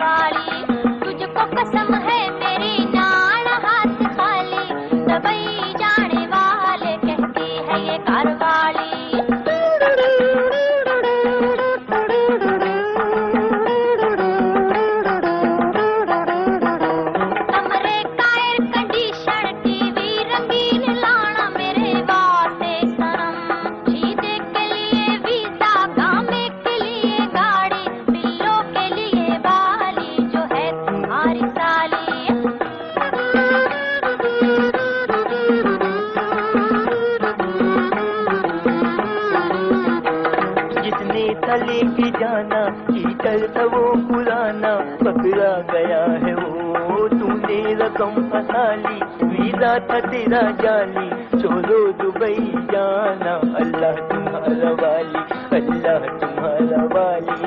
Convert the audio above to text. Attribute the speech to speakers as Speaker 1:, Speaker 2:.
Speaker 1: वाली, तुझको कसम है मेरी नाण हाथ खाली, दबई जाने वाले कहती है ये कारवाली। कमरे का एयर कंडीशन टीवी रंगीन लाना मेरे वास्ते सनम, शीदे के लिए वीजा गामे के लिए गाड़ी, बिल्लों के लिए बाली जो है तुम्हारी साली।
Speaker 2: जिसने तले की जाना कीचड़ था वो पुराना, पकड़ा गया है वो तूने रकम फंसा ली, वीजा था तेरा जाली, छोड़ो दुबई जाना, अल्लाह तुम्हारा वाली, अल्लाह तुम्हारा वाली।